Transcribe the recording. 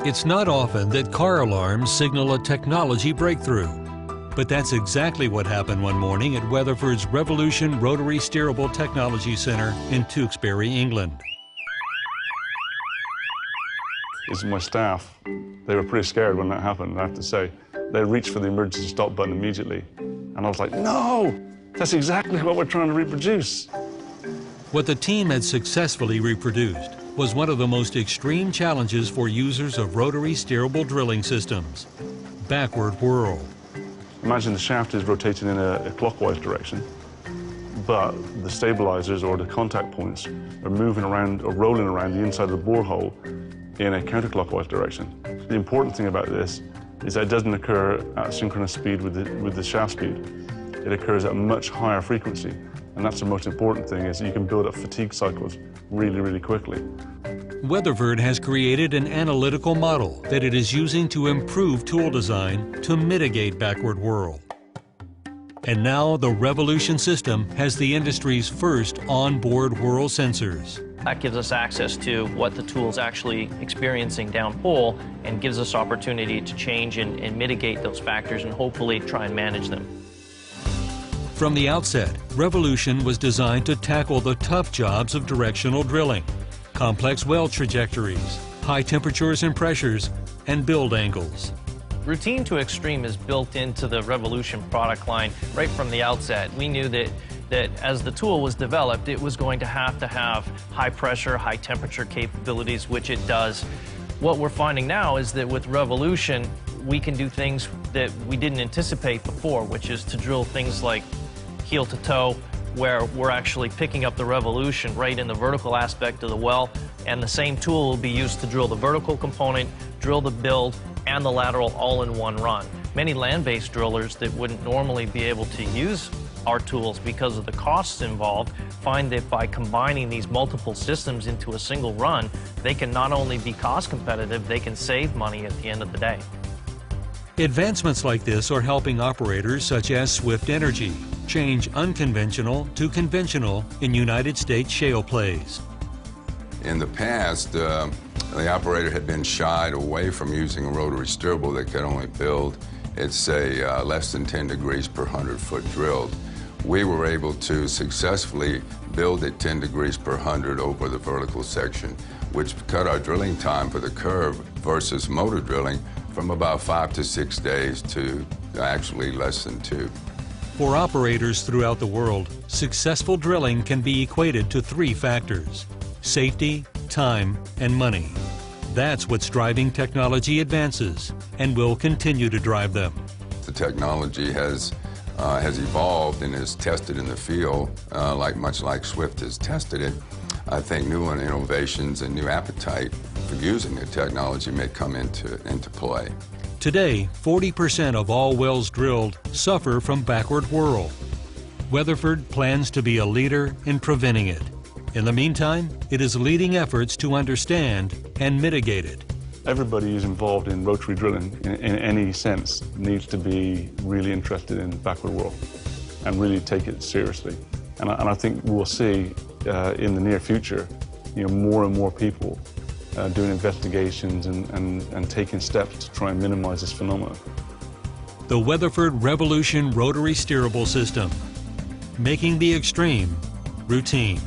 It's not often that car alarms signal a technology breakthrough, but that's exactly what happened one morning at Weatherford's Revolution Rotary Steerable Technology Center in Tewkesbury, England. It's my staff. They were pretty scared when that happened, I have to say. They reached for the emergency stop button immediately, and I was like, no! That's exactly what we're trying to reproduce. What the team had successfully reproduced was one of the most extreme challenges for users of rotary steerable drilling systems, backward whirl. Imagine the shaft is rotating in a clockwise direction, but the stabilizers or the contact points are moving around or rolling around the inside of the borehole in a counterclockwise direction. The important thing about this is that it doesn't occur at synchronous speed with the shaft speed. It occurs at a much higher frequency, and that's the most important thing, is that you can build up fatigue cycles really, really quickly. Weatherford has created an analytical model that it is using to improve tool design to mitigate backward whirl. And now the Revolution system has the industry's first onboard whirl sensors. That gives us access to what the tool's actually experiencing downhole and gives us opportunity to change and mitigate those factors and hopefully try and manage them. From the outset, Revolution was designed to tackle the tough jobs of directional drilling, complex well trajectories, high temperatures and pressures, and build angles. Routine to extreme is built into the Revolution product line right from the outset. We knew that as the tool was developed, it was going to have high pressure, high temperature capabilities, which it does. What we're finding now is that with Revolution, we can do things that we didn't anticipate before, which is to drill things like heel to toe, where we're actually picking up the Revolution right in the vertical aspect of the well, and the same tool will be used to drill the vertical component, drill the build, and the lateral all in one run. Many land-based drillers that wouldn't normally be able to use our tools because of the costs involved find that by combining these multiple systems into a single run, they can not only be cost competitive, they can save money at the end of the day. Advancements like this are helping operators such as Swift Energy change unconventional to conventional in United States shale plays. In the past, the operator had been shied away from using a rotary steerable that could only build, it's say, less than 10 degrees per 100-foot drilled. We were able to successfully build it 10 degrees per 100 over the vertical section, which cut our drilling time for the curve versus motor drilling from about 5 to 6 days to actually less than 2. For operators throughout the world, successful drilling can be equated to 3 factors: safety, time, and money. That's what's driving technology advances and will continue to drive them. The technology has evolved and is tested in the field, much like Swift has tested it. I think new innovations and new appetite for using the technology may come into play. Today, 40% of all wells drilled suffer from backward whirl. Weatherford plans to be a leader in preventing it. In the meantime, it is leading efforts to understand and mitigate it. Everybody who's involved in rotary drilling in any sense needs to be really interested in backward whirl and really take it seriously. And I think we'll see in the near future, more and more people doing investigations and taking steps to try and minimize this phenomenon. The Weatherford Revolution Rotary Steerable System, making the extreme routine.